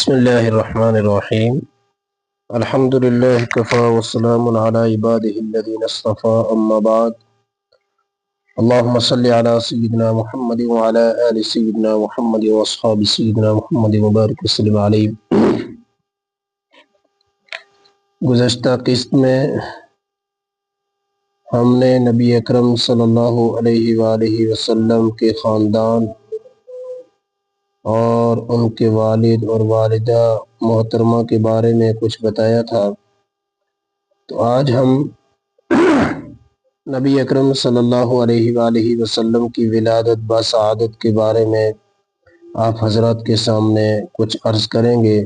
بسم اللہ الرحمن الرحیم الحمد للہ کفا والسلام علی عباده الذین اصطفى اما بعد اللہم صلی علی سیدنا محمد وعلی آل سیدنا محمد واصحاب سیدنا محمد مبارک وسلم علیہ۔ گزشتہ قسط میں ہم نے نبی اکرم صلی اللہ علیہ وآلہ وسلم کے خاندان اور ان کے والد اور والدہ محترمہ کے بارے میں کچھ بتایا تھا، تو آج ہم نبی اکرم صلی اللہ علیہ وآلہ وسلم کی ولادت بسعادت کے بارے میں آپ حضرات کے سامنے کچھ عرض کریں گے۔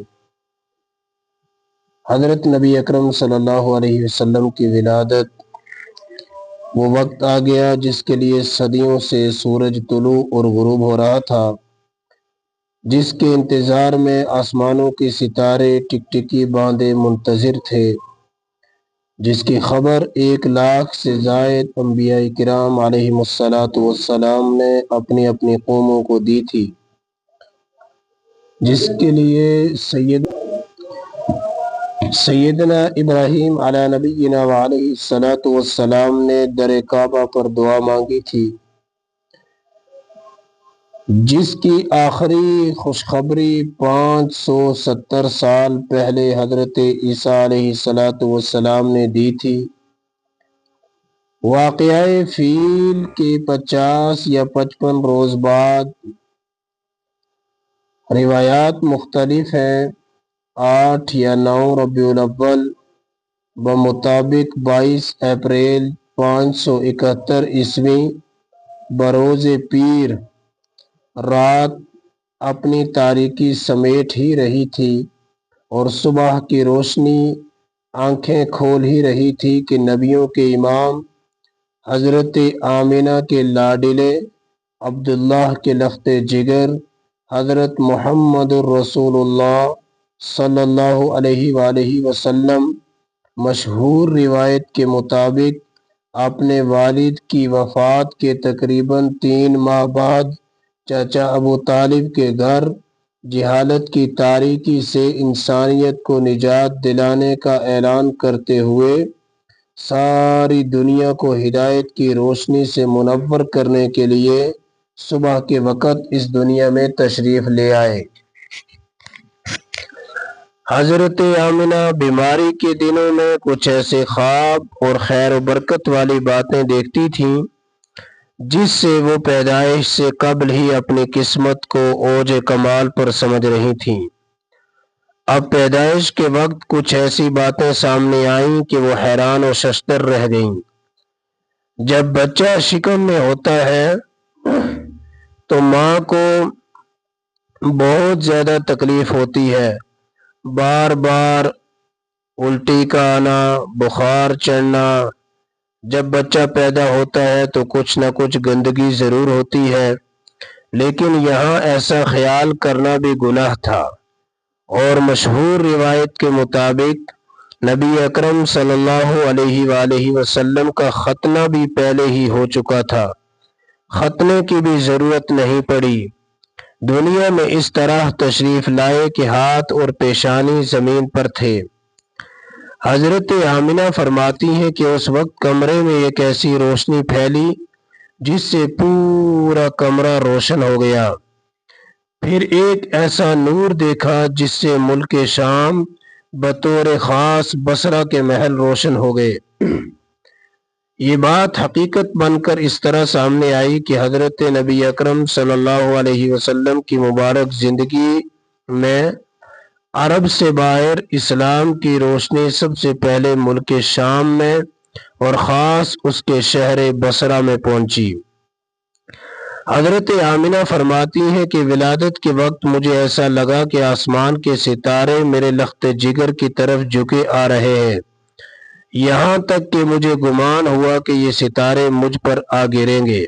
حضرت نبی اکرم صلی اللہ علیہ وسلم کی ولادت وہ وقت آ گیا جس کے لیے صدیوں سے سورج طلوع اور غروب ہو رہا تھا، جس کے انتظار میں آسمانوں کے ستارے ٹکٹکی باندھے منتظر تھے، جس کی خبر 1,00,000 سے زائد انبیاء کرام علیہم السلام نے اپنی اپنی قوموں کو دی تھی، جس کے لیے سیدنا ابراہیم علی نبینا علیہ السلام نے در کعبہ پر دعا مانگی تھی، جس کی آخری خوشخبری 570 سال پہلے حضرت عیسیٰ علیہ السلام نے دی تھی۔ واقعہ فیل کے 50 یا 55 روز بعد روایات مختلف ہیں، 8 یا 9 ربیع الاول بمطابق 22 اپریل 571 عیسوی بروز پیر رات اپنی تاریکی سمیٹ ہی رہی تھی اور صبح کی روشنی آنکھیں کھول ہی رہی تھی کہ نبیوں کے امام حضرت آمنہ کے لاڈلے عبداللہ کے لخت جگر حضرت محمد الرسول اللہ صلی اللہ علیہ وآلہ وسلم مشہور روایت کے مطابق اپنے والد کی وفات کے تقریباً 3 ماہ بعد چچا ابو طالب کے گھر جہالت کی تاریکی سے انسانیت کو نجات دلانے کا اعلان کرتے ہوئے ساری دنیا کو ہدایت کی روشنی سے منور کرنے کے لیے صبح کے وقت اس دنیا میں تشریف لے آئے۔ حضرت آمنہ بیماری کے دنوں میں کچھ ایسے خواب اور خیر و برکت والی باتیں دیکھتی تھیں جس سے وہ پیدائش سے قبل ہی اپنی قسمت کو اوج کمال پر سمجھ رہی تھیں۔ اب پیدائش کے وقت کچھ ایسی باتیں سامنے آئیں کہ وہ حیران و ششدر رہ گئیں۔ جب بچہ شکم میں ہوتا ہے تو ماں کو بہت زیادہ تکلیف ہوتی ہے، بار بار الٹی کا آنا، بخار چڑھنا۔ جب بچہ پیدا ہوتا ہے تو کچھ نہ کچھ گندگی ضرور ہوتی ہے، لیکن یہاں ایسا خیال کرنا بھی گناہ تھا، اور مشہور روایت کے مطابق نبی اکرم صلی اللہ علیہ وآلہ وسلم کا ختنہ بھی پہلے ہی ہو چکا تھا، ختنے کی بھی ضرورت نہیں پڑی۔ دنیا میں اس طرح تشریف لائے کہ ہاتھ اور پیشانی زمین پر تھے۔ حضرت آمنہ فرماتی ہیں کہ اس وقت کمرے میں ایک ایسی روشنی پھیلی جس سے پورا کمرہ روشن ہو گیا۔ پھر ایک ایسا نور دیکھا جس سے ملک شام بطور خاص بصرہ کے محل روشن ہو گئے۔ یہ بات حقیقت بن کر اس طرح سامنے آئی کہ حضرت نبی اکرم صلی اللہ علیہ وسلم کی مبارک زندگی میں عرب سے باہر اسلام کی روشنی سب سے پہلے ملک شام میں اور خاص اس کے شہر بصرہ میں پہنچی۔ حضرت آمنہ فرماتی ہیں کہ ولادت کے وقت مجھے ایسا لگا کہ آسمان کے ستارے میرے لخت جگر کی طرف جھکے آ رہے ہیں، یہاں تک کہ مجھے گمان ہوا کہ یہ ستارے مجھ پر آ گریں گے۔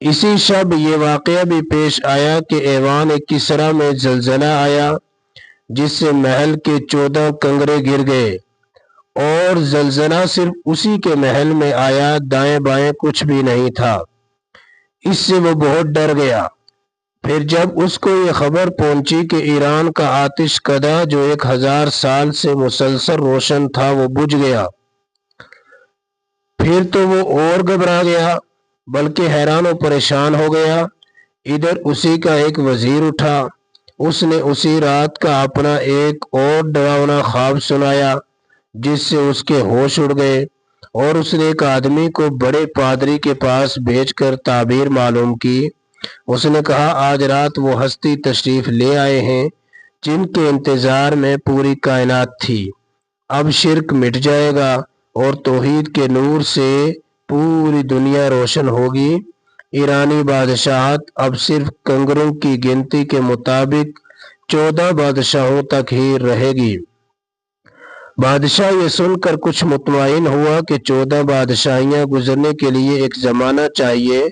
اسی شب یہ واقعہ بھی پیش آیا کہ ایوان کسریٰ میں زلزلہ آیا جس سے محل کے 14 کنگرے گر گئے، اور زلزلہ صرف اسی کے محل میں آیا، دائیں بائیں کچھ بھی نہیں تھا۔ اس سے وہ بہت ڈر گیا۔ پھر جب اس کو یہ خبر پہنچی کہ ایران کا آتش کدہ جو 1000 سال سے مسلسل روشن تھا وہ بجھ گیا، پھر تو وہ اور گھبرا گیا بلکہ حیران و پریشان ہو گیا۔ ادھر اسی کا ایک وزیر اٹھا، اس نے اسی رات کا اپنا ایک اور ڈراؤنا خواب سنایا جس سے اس کے ہوش اڑ گئے، اور اس نے ایک آدمی کو بڑے پادری کے پاس بھیج کر تعبیر معلوم کی۔ اس نے کہا آج رات وہ ہستی تشریف لے آئے ہیں جن کے انتظار میں پوری کائنات تھی، اب شرک مٹ جائے گا اور توحید کے نور سے پوری دنیا روشن ہوگی۔ ایرانی بادشاہت اب صرف کنگروں کی گنتی کے مطابق 14 بادشاہوں تک ہی رہے گی۔ بادشاہ یہ سن کر کچھ مطمئن ہوا کہ 14 بادشاہیاں گزرنے کے لیے ایک زمانہ چاہیے،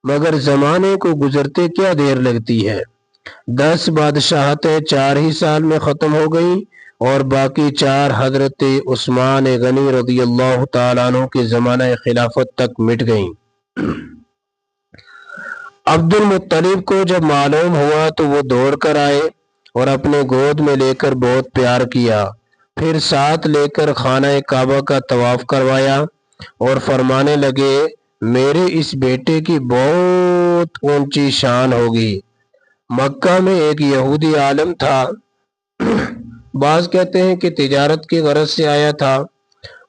مگر زمانے کو گزرتے کیا دیر لگتی ہے۔ 10 بادشاہتیں 4 ہی سال میں ختم ہو گئیں اور باقی 4 حضرت عثمان غنی رضی اللہ تعالیٰ عنہ کے زمانہ خلافت تک مٹ گئیں۔ عبد المطلب کو جب معلوم ہوا تو وہ دوڑ کر آئے اور اپنے گود میں لے کر بہت پیار کیا، پھر ساتھ لے کر خانہ کعبہ کا طواف کروایا اور فرمانے لگے میرے اس بیٹے کی بہت اونچی شان ہوگی۔ مکہ میں ایک یہودی عالم تھا، بعض کہتے ہیں کہ تجارت کی غرض سے آیا تھا۔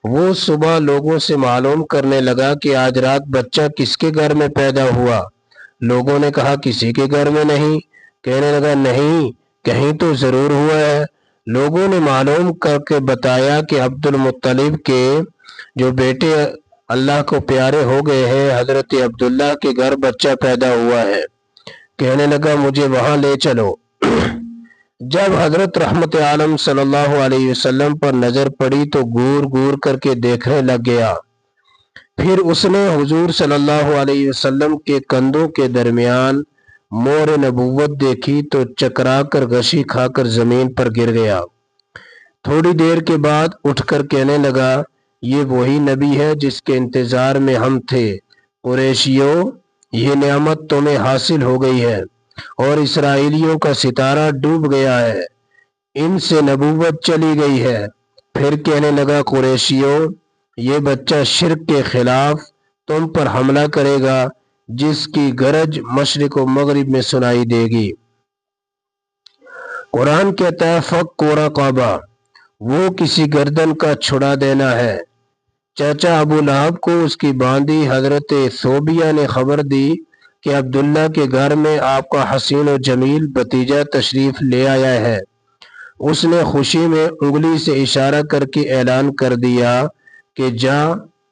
وہ صبح لوگوں سے معلوم کرنے لگا کہ آج رات بچہ کس کے گھر میں پیدا ہوا۔ لوگوں نے کہا کسی کے گھر میں نہیں۔ کہنے لگا نہیں، کہیں تو ضرور ہوا ہے۔ لوگوں نے معلوم کر کے بتایا کہ عبد المطلب کے جو بیٹے اللہ کو پیارے ہو گئے ہیں حضرت عبداللہ کے گھر بچہ پیدا ہوا ہے۔ کہنے لگا مجھے وہاں لے چلو۔ جب حضرت رحمت عالم صلی اللہ علیہ وسلم پر نظر پڑی تو گور گور کر کے دیکھنے لگ گیا۔ پھر اس نے حضور صلی اللہ علیہ وسلم کے کندھوں کے درمیان مہر نبوت دیکھی تو چکرا کر غشی کھا کر زمین پر گر گیا۔ تھوڑی دیر کے بعد اٹھ کر کہنے لگا یہ وہی نبی ہے جس کے انتظار میں ہم تھے۔ قریشیوں، یہ نعمت تمہیں حاصل ہو گئی ہے اور اسرائیلیوں کا ستارہ ڈوب گیا ہے، ان سے نبوت چلی گئی ہے۔ پھر کہنے لگا قریشیوں، یہ بچہ شرک کے خلاف تم پر حملہ کرے گا جس کی گرج مشرق و مغرب میں سنائی دے گی۔ قرآن کہتا ہے فک رقبہ، وہ کسی گردن کا چھڑا دینا ہے۔ چاچا ابو لہب کو اس کی باندی حضرت صوبیہ نے خبر دی کہ عبداللہ کے گھر میں آپ کا حسین و جمیل بھتیجا تشریف لے آیا ہے۔ اس نے خوشی میں انگلی سے اشارہ کر کے اعلان کر دیا کہ جا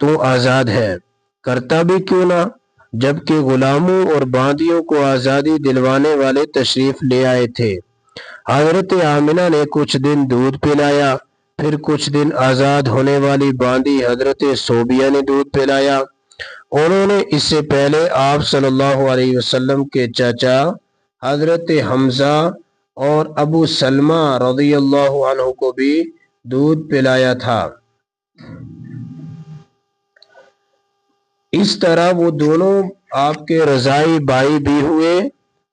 تو آزاد ہے، کرتا بھی کیوں نہ، جبکہ غلاموں اور باندیوں کو آزادی دلوانے والے تشریف لے آئے تھے۔ حضرت آمنہ نے کچھ دن دودھ پلایا، پھر کچھ دن آزاد ہونے والی باندی حضرت صوبیہ نے دودھ پلایا۔ انہوں نے اس سے پہلے آپ صلی اللہ علیہ وسلم کے چاچا حضرت حمزہ اور ابو سلمہ رضی اللہ عنہ کو بھی دودھ پلایا تھا۔ اس طرح وہ دونوں آپ کے رضائی بھائی بھی ہوئے۔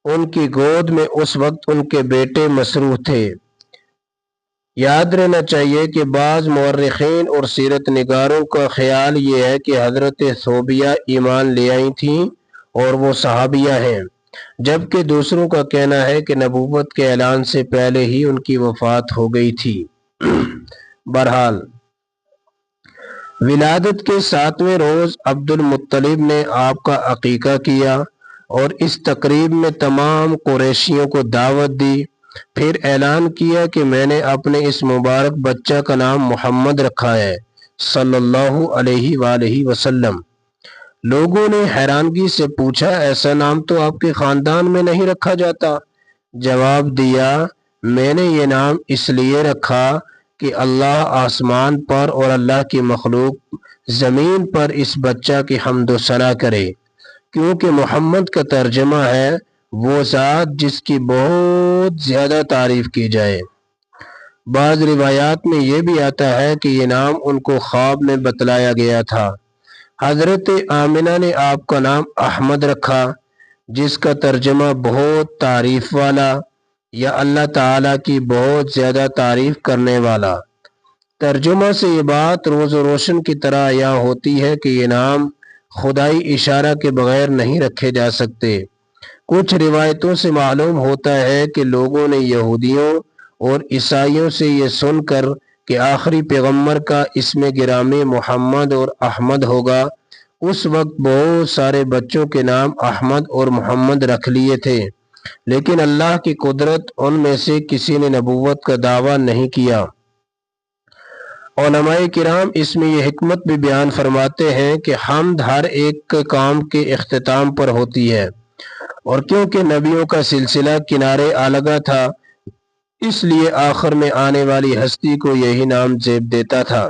ان کی گود میں اس وقت ان کے بیٹے مصروف تھے۔ یاد رہنا چاہیے کہ بعض مورخین اور سیرت نگاروں کا خیال یہ ہے کہ حضرت صوبیہ ایمان لے آئی تھیں اور وہ صحابیہ ہیں، جبکہ دوسروں کا کہنا ہے کہ نبوت کے اعلان سے پہلے ہی ان کی وفات ہو گئی تھی۔ بہرحال ولادت کے 7ویں روز عبد المطلب نے آپ کا عقیقہ کیا اور اس تقریب میں تمام قریشیوں کو دعوت دی۔ پھر اعلان کیا کہ میں نے اپنے اس مبارک بچہ کا نام محمد رکھا ہے صلی اللہ علیہ وآلہ وسلم۔ لوگوں نے حیرانگی سے پوچھا ایسا نام تو آپ کے خاندان میں نہیں رکھا جاتا۔ جواب دیا میں نے یہ نام اس لیے رکھا کہ اللہ آسمان پر اور اللہ کی مخلوق زمین پر اس بچہ کی حمد و ثنا کرے، کیونکہ محمد کا ترجمہ ہے وہ ذات جس کی بہت زیادہ تعریف کی جائے۔ بعض روایات میں یہ بھی آتا ہے کہ یہ نام ان کو خواب میں بتلایا گیا تھا۔ حضرت آمنہ نے آپ کا نام احمد رکھا۔ جس کا ترجمہ بہت تعریف والا یا اللہ تعالیٰ کی بہت زیادہ تعریف کرنے والا۔ ترجمہ سے یہ بات روز و روشن کی طرح یہاں ہوتی ہے کہ یہ نام خدائی اشارہ کے بغیر نہیں رکھے جا سکتے۔ کچھ روایتوں سے معلوم ہوتا ہے کہ لوگوں نے یہودیوں اور عیسائیوں سے یہ سن کر کہ آخری پیغمبر کا اسم گرامی محمد اور احمد ہوگا، اس وقت بہت سارے بچوں کے نام احمد اور محمد رکھ لیے تھے، لیکن اللہ کی قدرت، ان میں سے کسی نے نبوت کا دعویٰ نہیں کیا۔ علماء کرام اس میں یہ حکمت بھی بیان فرماتے ہیں کہ حمد ہر ایک کام کے اختتام پر ہوتی ہے، اور کیونکہ نبیوں کا سلسلہ کنارے آلگا تھا، اس لیے آخر میں آنے والی ہستی کو یہی نام زیب دیتا تھا۔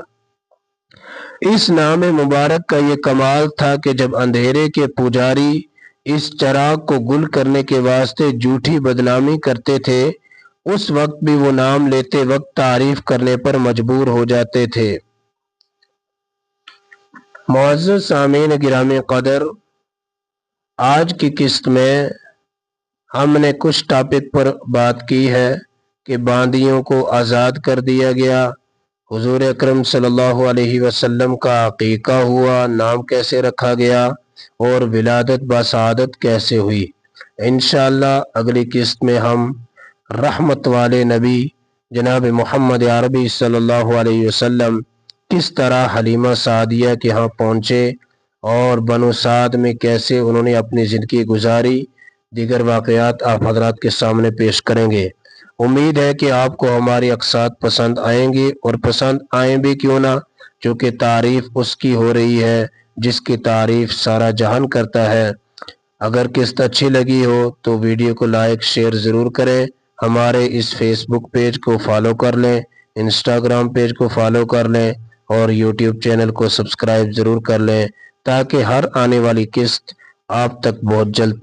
اس نام مبارک کا یہ کمال تھا کہ جب اندھیرے کے پجاری اس چراغ کو گل کرنے کے واسطے جھوٹی بدنامی کرتے تھے، اس وقت بھی وہ نام لیتے وقت تعریف کرنے پر مجبور ہو جاتے تھے۔ معزز سامعین گرامی قدر، آج کی قسط میں ہم نے کچھ ٹاپک پر بات کی ہے کہ باندیوں کو آزاد کر دیا گیا، حضور اکرم صلی اللہ علیہ وسلم کا عقیقہ ہوا، نام کیسے رکھا گیا، اور ولادت بسعادت کیسے ہوئی۔ انشاءاللہ اگلی قسط میں ہم رحمت والے نبی جناب محمد عربی صلی اللہ علیہ وسلم کس طرح حلیمہ سعدیہ کے ہاں پہنچے اور بنو سعد میں کیسے انہوں نے اپنی زندگی گزاری، دیگر واقعات آپ حضرات کے سامنے پیش کریں گے۔ امید ہے کہ آپ کو ہماری اقساط پسند آئیں گی، اور پسند آئیں بھی کیوں نہ، چونکہ تعریف اس کی ہو رہی ہے جس کی تعریف سارا جہان کرتا ہے۔ اگر قسط اچھی لگی ہو تو ویڈیو کو لائک شیئر ضرور کریں، ہمارے اس فیس بک پیج کو فالو کر لیں، انسٹاگرام پیج کو فالو کر لیں، اور یوٹیوب چینل کو سبسکرائب ضرور کر لیں، تاکہ ہر آنے والی قسط آپ تک بہت جلد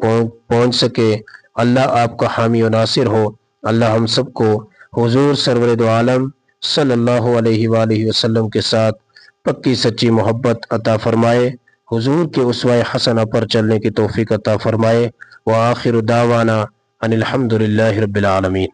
پہنچ سکے۔ اللہ آپ کا حامی و ناصر ہو۔ اللہ ہم سب کو حضور سرور دو عالم صلی اللہ علیہ وآلہ وسلم کے ساتھ پکی سچی محبت عطا فرمائے، حضور کے اسوہ حسنہ پر چلنے کی توفیق عطا فرمائے۔ وآخر دعوانا ان الحمدللہ رب العالمین۔